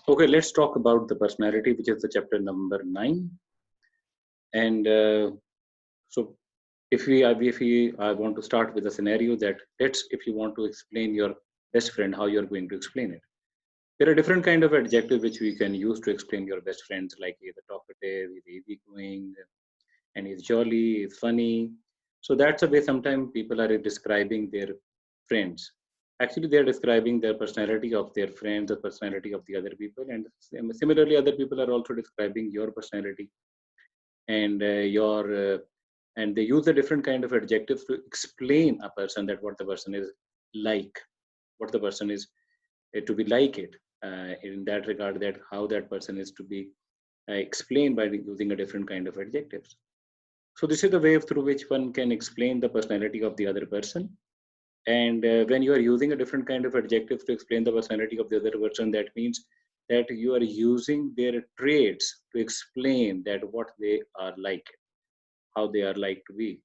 Okay, let's talk about the personality, which is the chapter number 9. And so, if I want to start with a scenario that if you want to explain your best friend, how you're going to explain it. There are different kind of adjectives which we can use to explain your best friends, like he's talkative, he's easygoing, and he's jolly, he's funny. So that's the way sometimes people are describing their friends. Actually, they're describing their personality of their friends, the personality of the other people, and similarly, other people are also describing your personality and and they use a different kind of adjectives to explain a person, that what the person is like, what the person is to be like it. In that regard, that how that person is to be explained by using a different kind of adjectives. So this is the way through which one can explain the personality of the other person. And when you are using a different kind of adjectives to explain the personality of the other person, that means that you are using their traits to explain that what they are like, how they are like to be.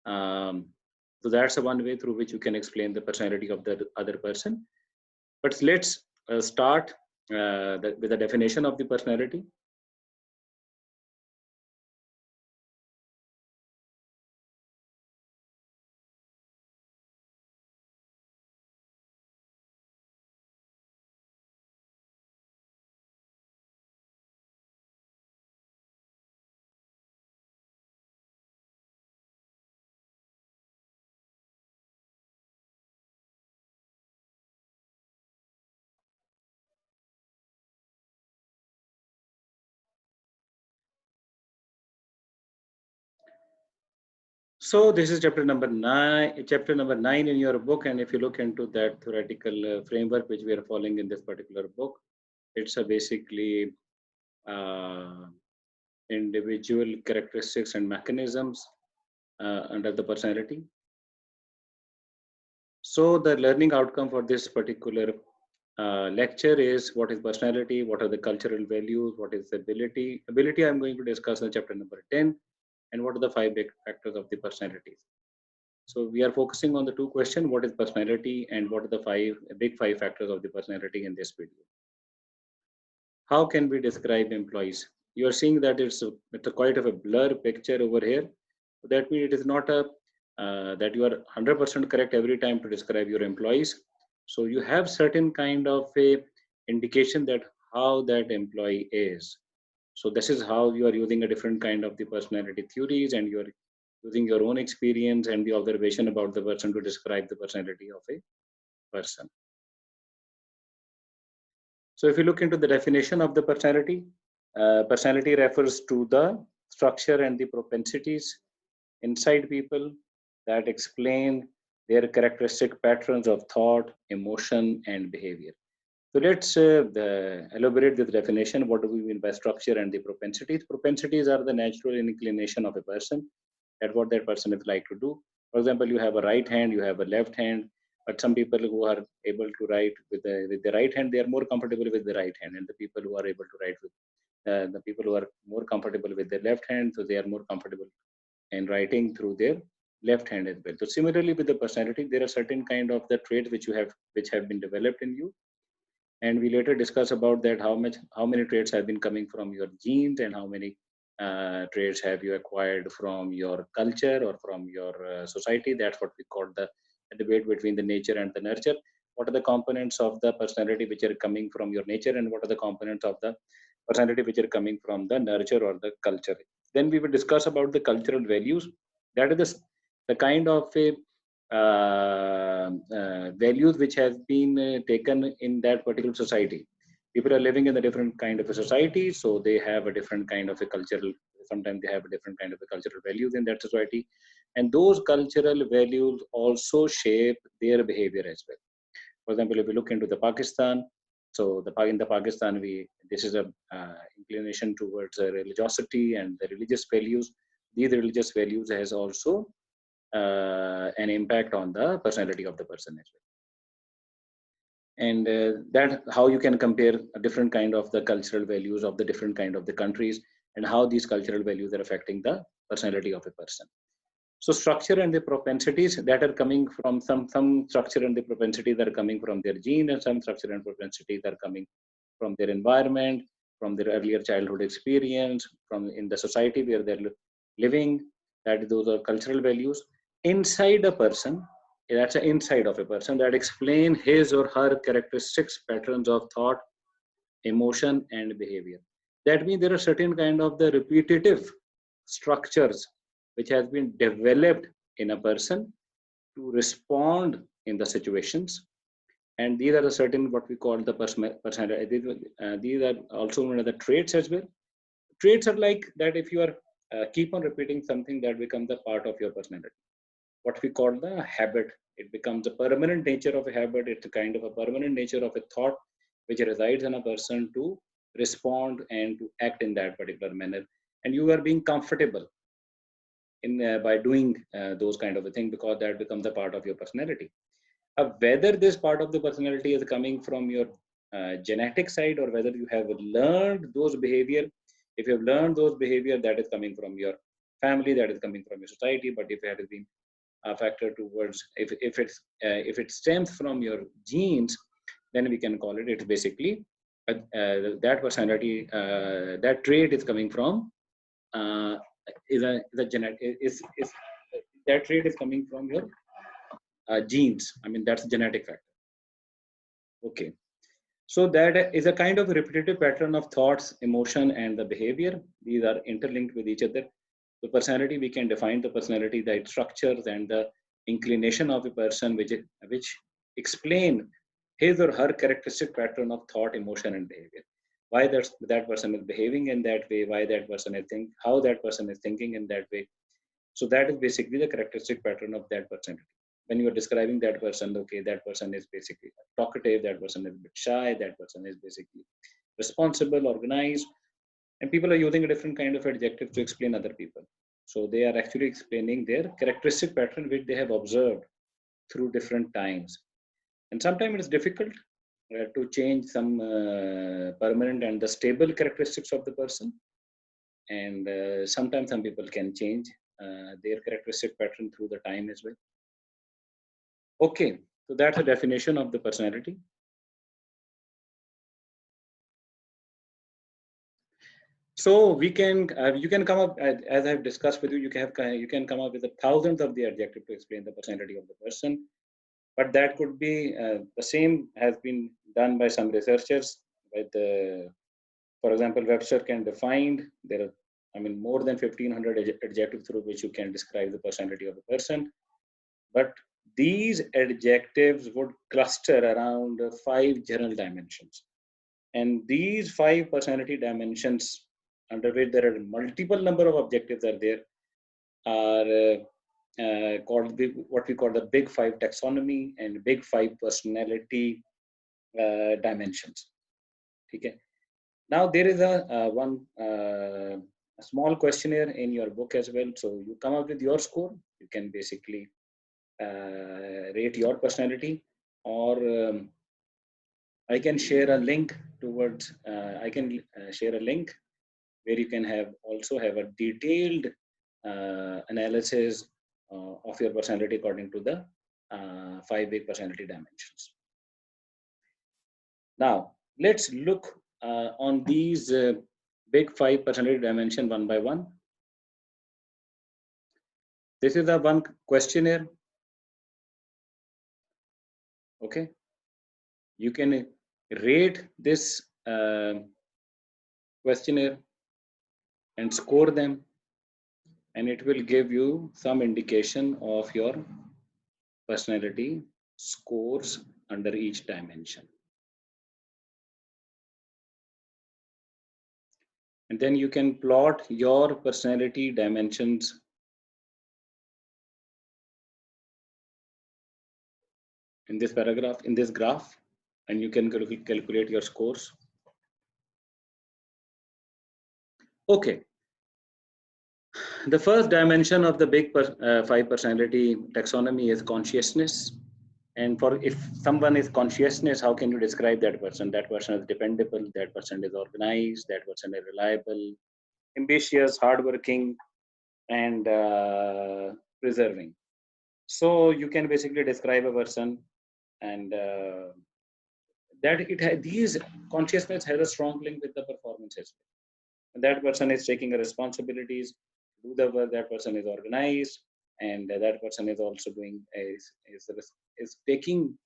So that's the one way through which you can explain the personality of the other person. But let's start with the definition of the personality. So this is chapter number 9 in your book, and if you look into that theoretical framework which we are following in this particular book, it's a basically uh, individual characteristics and mechanisms under the personality. So the learning outcome for this particular lecture is what is personality, what are the cultural values, what is the ability. Ability I'm going to discuss in chapter number 10, and what are the 5 big factors of the personality. So we are focusing on the 2 questions: what is personality and what are the big 5 factors of the personality in this video. How can we describe employees? You are seeing that it's a quite of a blur picture over here. That means it is not a that you are 100% correct every time to describe your employees. So you have certain kind of a indication that how that employee is. So this is how you are using a different kind of the personality theories, and you are using your own experience and the observation about the person to describe the personality of a person. So if you look into the definition of the personality, personality refers to the structure and the propensities inside people that explain their characteristic patterns of thought, emotion, and behavior. So let's elaborate this definition. What do we mean by structure and the propensities? Propensities are the natural inclination of a person, at what that person is like to do. For example, you have a right hand, you have a left hand, but some people who are able to write with the right hand, they are more comfortable with the right hand, and the people who are able to write with the people who are more comfortable with their left hand, so they are more comfortable in writing through their left hand as well. So similarly with the personality, there are certain kind of the traits which have been developed in you, and we later discuss about that how many traits have been coming from your genes, and how many traits have you acquired from your culture or from your society. That's what we call the debate between the nature and the nurture. What are the components of the personality which are coming from your nature, and what are the components of the personality which are coming from the nurture or the culture? Then we will discuss about the cultural values. That is the kind of a values which has been taken in that particular society. People are living in a different kind of a society, so they have a different kind of a cultural. Sometimes they have a different kind of a cultural values in that society, and those cultural values also shape their behavior as well. For example, if we look into the Pakistan, so in the Pakistan, this is a inclination towards religiosity and the religious values. These religious values has also an impact on the personality of the person as well. And that how you can compare a different kind of the cultural values of the different kind of the countries, and how these cultural values are affecting the personality of a person. So structure and the propensities that are coming from some structure and the propensities are coming from their gene, and some structure and propensities are coming from their environment, from their earlier childhood experience, from in the society where they're living. That those are cultural values inside a person. That's an inside of a person that explain his or her characteristics, patterns of thought, emotion, and behavior. That means there are certain kind of the repetitive structures which has been developed in a person to respond in the situations, and these are the certain what we call the personality. These are also known as the traits as well. Traits are like that if you are keep on repeating something, that becomes a part of your personality. What we call the habit, it becomes a permanent nature of a habit. It's a kind of a permanent nature of a thought which resides in a person to respond and to act in that particular manner, and you are being comfortable in by doing those kind of a thing, because that becomes a part of your personality. Whether this part of the personality is coming from your genetic side, or whether you have learned those behavior. If you have learned those behavior, that is coming from your family, that is coming from your society. But if it has been a factor towards, if it stems from your genes, then we can call it, it's basically that personality, that trait is coming from is a genetic, is that trait is coming from your genes. I mean, that's genetic factor. Okay. So that is a kind of repetitive pattern of thoughts, emotion, and the behavior. These are interlinked with each other. The personality, we can define the personality, the structures and the inclination of a person, which explain his or her characteristic pattern of thought, emotion, and behavior. Why that person is behaving in that way, why that person is how that person is thinking in that way. So that is basically the characteristic pattern of that personality. When you are describing that person, okay, that person is basically talkative, that person is a bit shy, that person is basically responsible, organized, and people are using a different kind of adjective to explain other people. So they are actually explaining their characteristic pattern which they have observed through different times. And sometimes it's difficult to change some permanent and the stable characteristics of the person. And sometimes some people can change their characteristic pattern through the time as well. Okay, so that's a definition of the personality. So we can, you can come up, as I've discussed with you, you can come up with thousands of the adjective to explain the personality of the person. But that could be the same has been done by some researchers. With, for example, Webster can define there are, I mean, more than 1,500 adjectives through which you can describe the personality of a person. But these adjectives would cluster around 5 general dimensions. And these 5 personality dimensions, under which there are multiple number of objectives are there, are called what we call the Big Five Taxonomy and Big Five Personality dimensions. Okay. Now there is a small questionnaire in your book as well. So you come up with your score. You can basically rate your personality, or I can share a link towards. I can share a link where you can also have a detailed analysis of your personality according to the 5 big personality dimensions. Now let's look on these big 5 personality dimension one by one. This is the one questionnaire. Okay, you can rate this questionnaire and score them, and it will give you some indication of your personality scores under each dimension. And then you can plot your personality dimensions in this paragraph, in this graph, and you can calculate your scores. Okay. The first dimension of the Big Five Personality Taxonomy is consciousness. And for if someone is consciousness, how can you describe that person? That person is dependable, that person is organized, that person is reliable, ambitious, hardworking, and preserving. So you can basically describe a person, and that these consciousness has a strong link with the performance as well. And that person is taking the responsibilities, do the work. That person is organized, and that person is also doing is taking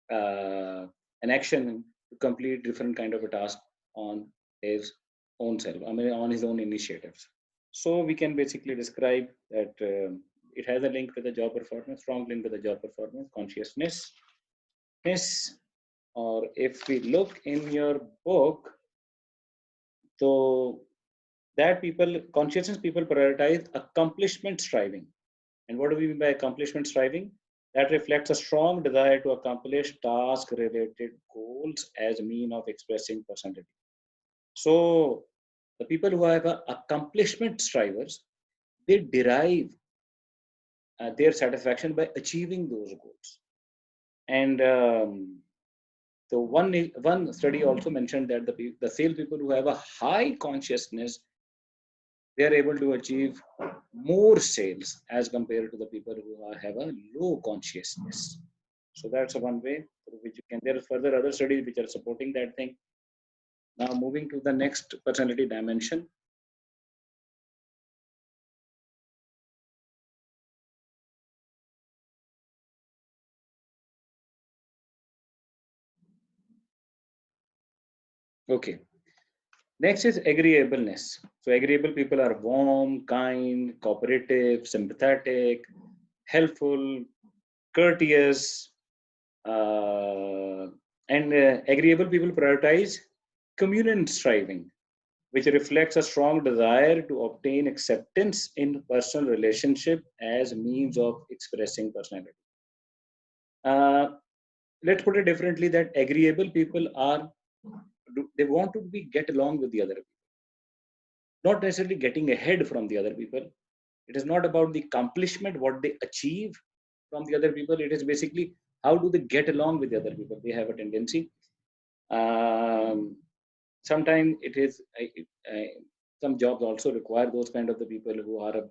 an action to complete different kind of a task on his own self. I mean, on his own initiatives. So we can basically describe that it has a link with the job performance, strong link with the job performance, consciousness. Yes, or if we look in your book, so that consciousness people prioritize accomplishment striving. And what do we mean by accomplishment striving? That reflects a strong desire to accomplish task-related goals as a mean of expressing personality. So the people who have accomplishment strivers, they derive their satisfaction by achieving those goals. And so one study also mentioned that the sales people who have a high consciousness, they are able to achieve more sales as compared to the people who have a low consciousness. So that's one way through which you can. There are further other studies which are supporting that thing. Now moving to the next personality dimension. Okay. Next is agreeableness. So agreeable people are warm, kind, cooperative, sympathetic, helpful, courteous, and agreeable people prioritize communion striving, which reflects a strong desire to obtain acceptance in personal relationship as means of expressing personality. Uh, let's put it differently: that agreeable people they want to get along with the other people, not necessarily getting ahead from the other people. It is not about the accomplishment, what they achieve from the other people. It is basically how do they get along with the other people. They have a tendency. Um, Sometimes it is some jobs also require those kind of the people who are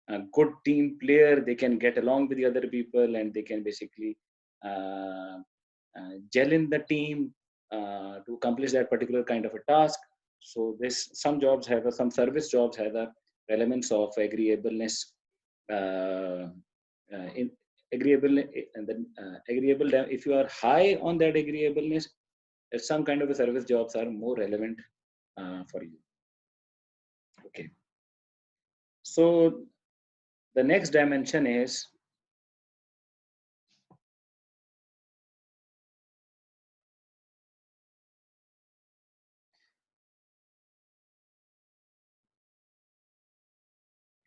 a good team player. They can get along with the other people and they can basically uh, gel in the team to accomplish that particular kind of a task. So this some jobs have some service jobs have the elements of agreeableness in agreeable and then agreeable. If you are high on that agreeableness, some kind of a service jobs are more relevant for you. Okay. So the next dimension is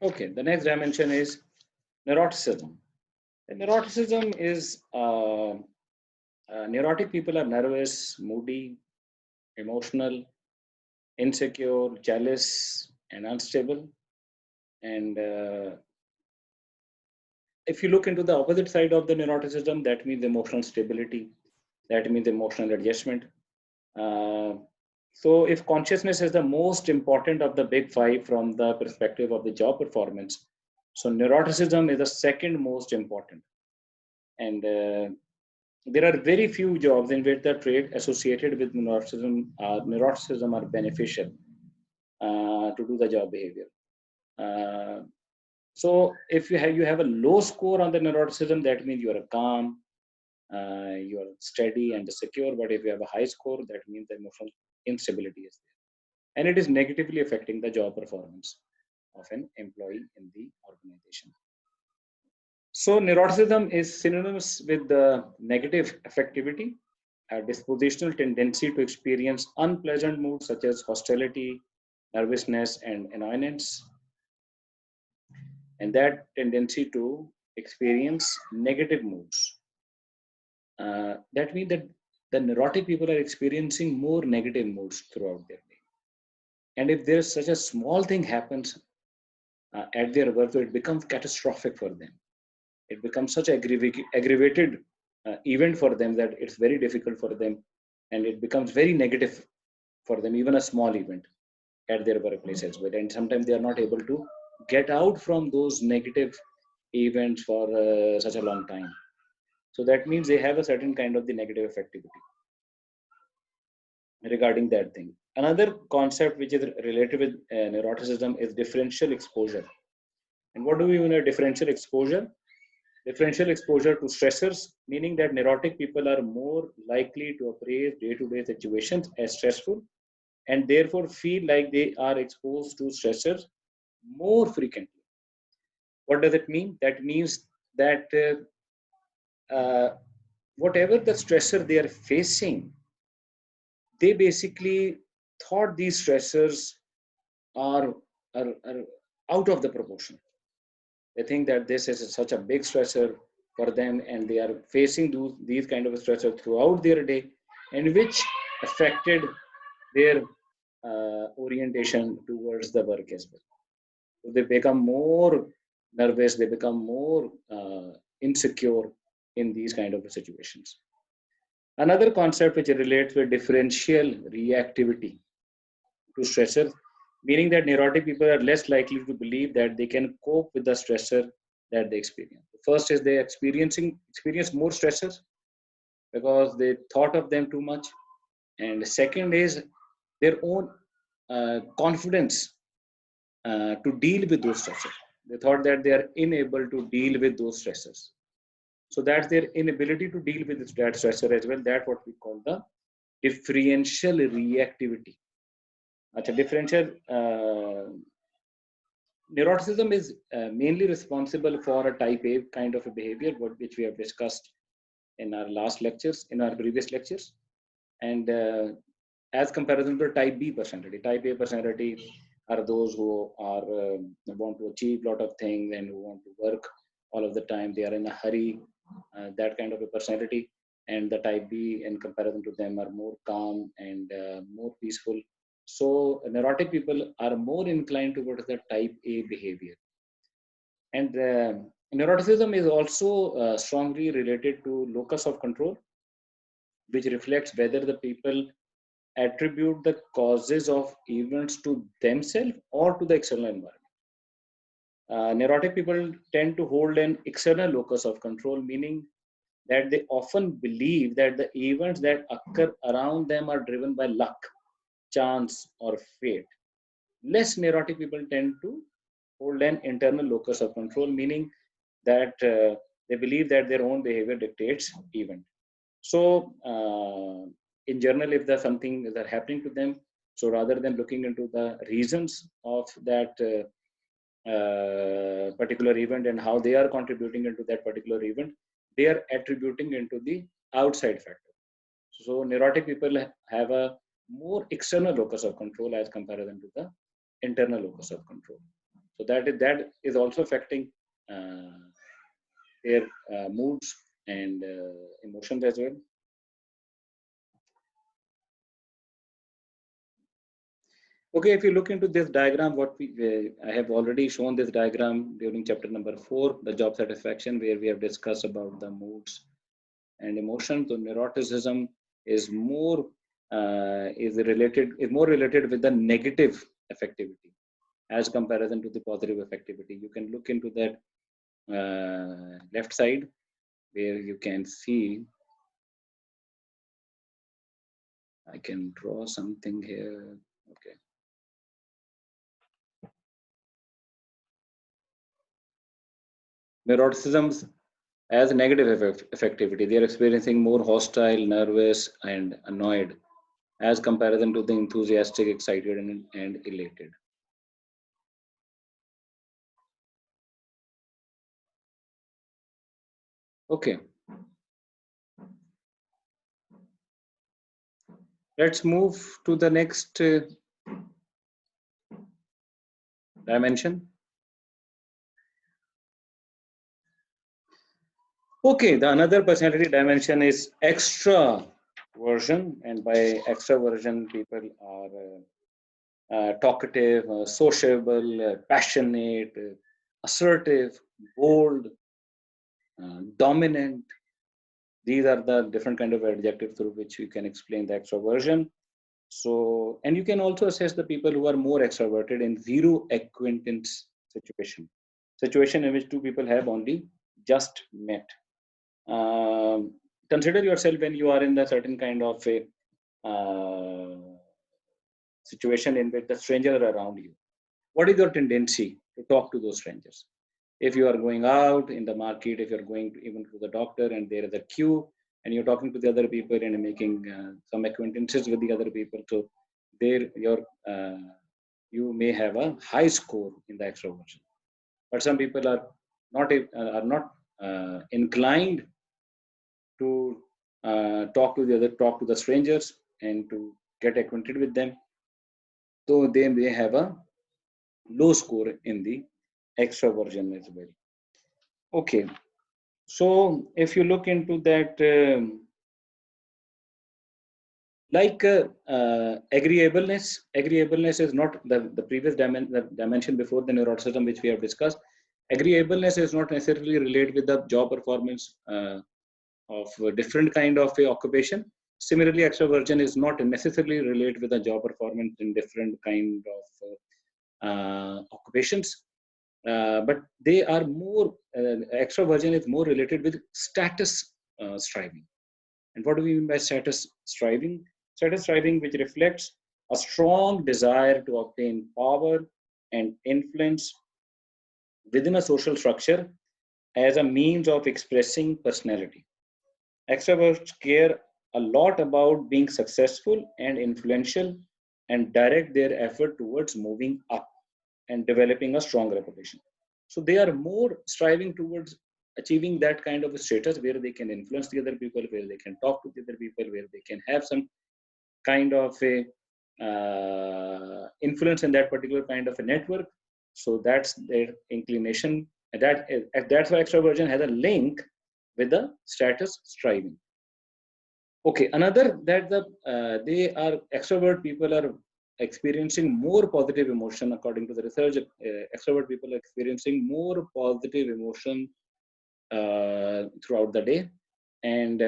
okay. The next dimension is neuroticism. And neuroticism is neurotic people are nervous, moody, emotional, insecure, jealous, and unstable. And if you look into the opposite side of the neuroticism, that means emotional stability, that means emotional adjustment. Uh, so, if consciousness is the most important of the big five from the perspective of the job performance, so neuroticism is the second most important. And there are very few jobs in which the trait associated with neuroticism are beneficial to do the job behavior. Uh, so if you have a low score on the neuroticism, that means you are calm, you are steady and secure. But if you have a high score, that means the emotional instability is there, and it is negatively affecting the job performance of an employee in the organization. So neuroticism is synonymous with the negative affectivity, a dispositional tendency to experience unpleasant moods such as hostility, nervousness, and annoyance, and that tendency to experience negative moods. That means that the neurotic people are experiencing more negative moods throughout their day. And if there's such a small thing happens at their work, so it becomes catastrophic for them. It becomes such an aggravated event for them that it's very difficult for them, and it becomes very negative for them, even a small event at their workplace as well. And sometimes they are not able to get out from those negative events for such a long time. So that means they have a certain kind of the negative affectivity. regarding that thing. Another concept which is related with neuroticism is differential exposure. And what do we mean by differential exposure? Differential exposure to stressors, meaning that neurotic people are more likely to appraise day-to-day situations as stressful and therefore feel like they are exposed to stressors more frequently. What does it mean? That means that whatever the stressor they are facing, they basically thought these stressors are out of the proportion. They think that this is such a big stressor for them, and they are facing these kind of stressors throughout their day, and which affected their orientation towards the work as well. So they become more nervous, they become more insecure in these kind of situations. Another concept which relates with differential reactivity to stressors, meaning that neurotic people are less likely to believe that they can cope with the stressor that they experience. First is they experience more stressors because they thought of them too much, and the second is their own confidence to deal with those stressors. They thought that they are unable to deal with those stressors. So that's their inability to deal with that stressor as well. That's what we call the differential reactivity. Differential neuroticism is mainly responsible for a type A kind of a behavior, which we have discussed in our previous lectures. And as comparison to type B personality, type A personality are those who are want to achieve a lot of things and who want to work all of the time. They are in a hurry, that kind of a personality. And the type B, in comparison to them, are more calm and more peaceful. So neurotic people are more inclined towards the type A behavior. And neuroticism is also strongly related to locus of control, which reflects whether the people attribute the causes of events to themselves or to the external environment. Neurotic people tend to hold an external locus of control, meaning that they often believe that the events that occur around them are driven by luck, chance, or fate. Less neurotic people tend to hold an internal locus of control, meaning that they believe that their own behavior dictates event. So in general, if there's something that happening to them, so rather than looking into the reasons of that particular event and how they are contributing into that particular event, they are attributing into the outside factor. So neurotic people have a more external locus of control as comparison to the internal locus of control. So that is also affecting their moods and emotions as well. Okay, if you look into this diagram, I have already shown this diagram during chapter number 4, the job satisfaction, where we have discussed about the moods and emotions. So neuroticism is more related with the negative affectivity as comparison to the positive affectivity. You can look into that left side where you can see. I can draw something here. Okay. Neuroticism as negative affectivity. They are experiencing more hostile, nervous, and annoyed as comparison to the enthusiastic, excited, and elated. Okay. Let's move to the next dimension. Okay, the another personality dimension is extraversion, and by extraversion, people are talkative, sociable, passionate, assertive, bold, dominant. These are the different kind of adjectives through which you can explain the extraversion. So, and you can also assess the people who are more extroverted in zero acquaintance situation in which two people have only just met. Consider yourself when you are in a certain kind of a situation in which the strangers are around you, what is your tendency to talk to those strangers? If you are going out in the market, if you're going to, even to the doctor and there is a queue and you're talking to the other people and making some acquaintances with the other people, so there you may have a high score in the extroversion. But some people are not inclined to talk to the strangers and to get acquainted with them, so they may have a low score in the extroversion as well. Okay, so if you look into that, agreeableness is not the previous dimension before the neuroticism which we have discussed. Agreeableness is not necessarily related with the job performance of a different kind of a occupation. Similarly, extroversion is not necessarily related with the job performance in different kind of occupations. But they are more, extroversion is more related with status striving. And what do we mean by status striving? Status striving, which reflects a strong desire to obtain power and influence within a social structure as a means of expressing personality. Extroverts care a lot about being successful and influential and direct their effort towards moving up and developing a strong reputation. So they are more striving towards achieving that kind of a status where they can influence the other people, where they can talk to the other people, where they can have some kind of a influence in that particular kind of a network. So that's their inclination. And that's why extroversion has a link with the status striving. Okay, another that they are extrovert people are experiencing more positive emotion according to the research. Extrovert people are experiencing more positive emotion throughout the day, and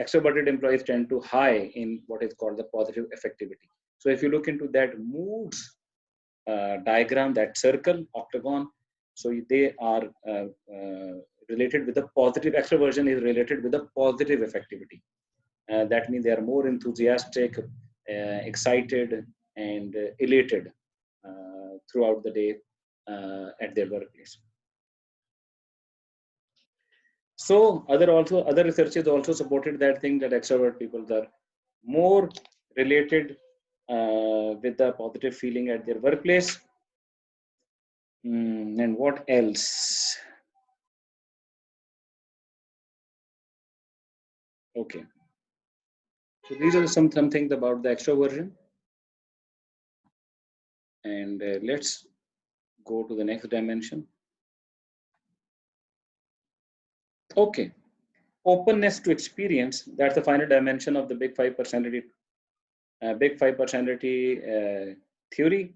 extroverted employees tend to high in what is called the positive effectivity. So if you look into that moods diagram, that circle octagon, so they are related with the positive. Extroversion is related with the positive effectivity. That means they are more enthusiastic, excited, and elated throughout the day at their workplace. So other researchers also supported that thing, that extrovert people are more related with the positive feeling at their workplace. And what else? Okay. So these are some things about the extroversion. And let's go to the next dimension. Okay. Openness to experience, that's the final dimension of the Big Five personality theory,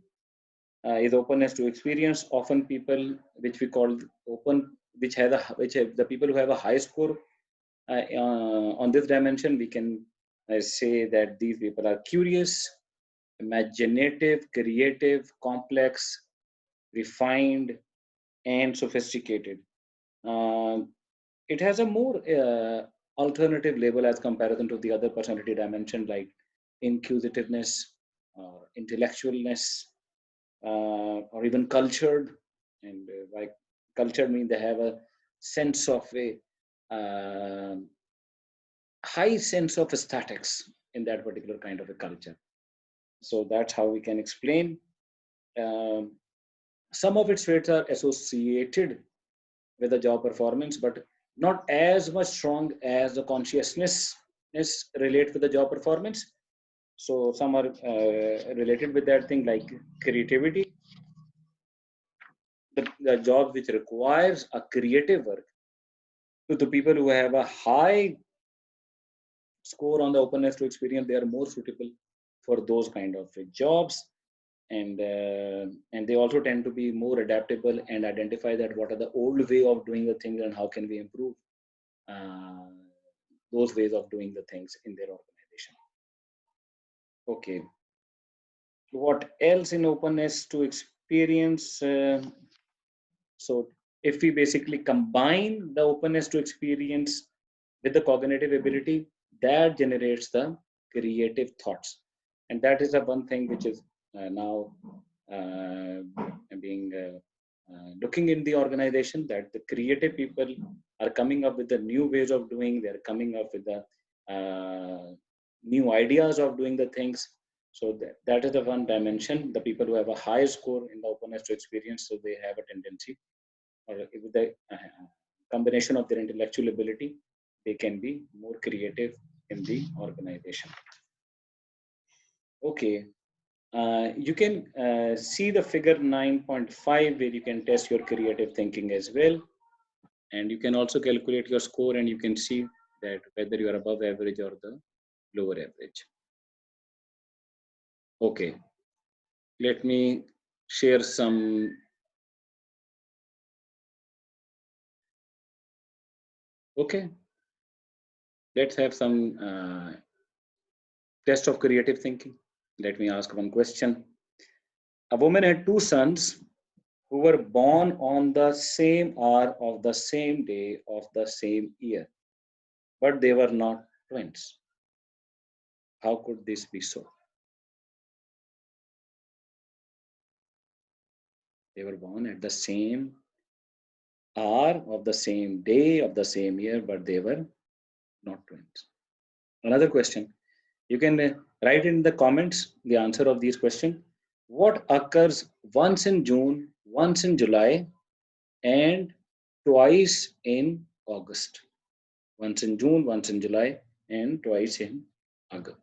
is openness to experience. Often people which we call open, which have the people who have a high score on this dimension, we can say that these people are curious, imaginative, creative, complex, refined, and sophisticated. It has a more alternative label as comparison to the other personality dimension, like inquisitiveness, intellectualness, or even cultured. And like cultured means they have a sense of a high sense of aesthetics in that particular kind of a culture. So that's how we can explain. Some of its traits are associated with the job performance, but not as much strong as the consciousness relate with the job performance. So some are related with that thing, like creativity, the job which requires a creative work. So the people who have a high score on the openness to experience, they are more suitable for those kind of jobs. And they also tend to be more adaptable and identify that what are the old way of doing the things and how can we improve those ways of doing the things in their organization. Okay, what else in openness to experience? So if we basically combine the openness to experience with the cognitive ability, that generates the creative thoughts. And that is the one thing which is now being looking in the organization, that the creative people are coming up with the new ways of doing, they're coming up with the new ideas of doing the things. So that is the one dimension. The people who have a high score in the openness to experience, so they have a tendency, or with the combination of their intellectual ability, they can be more creative in the organization. Okay, you can see the figure 9.5 where you can test your creative thinking as well. And you can also calculate your score, and you can see that whether you are above average or the lower average. Okay, let me share some. Okay, let's have some test of creative thinking. Let me ask one question. A woman had two sons who were born on the same hour of the same day of the same year, but they were not twins. How could this be so? They were born at the same hour of the same day of the same year, but they were not twins. Another question. You can write in the comments the answer of these questions. What occurs once in June, once in July, and twice in August? Once in June, once in July, and twice in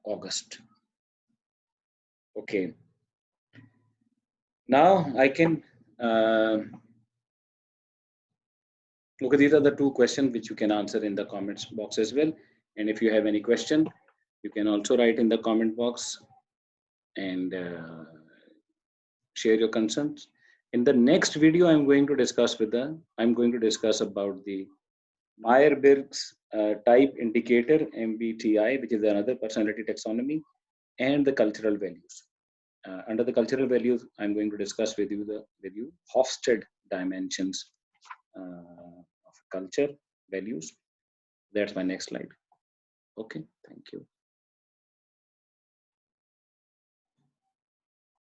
August. Okay. Now I can, okay, these are the two questions which you can answer in the comments box as well. And if you have any question, you can also write in the comment box and share your concerns. In the next video, I'm going to discuss about the Myers-Briggs type indicator, MBTI, which is another personality taxonomy, and the cultural values. Under the cultural values, I'm going to discuss with you Hofstede dimensions of culture values. That's my next slide. Okay, thank you.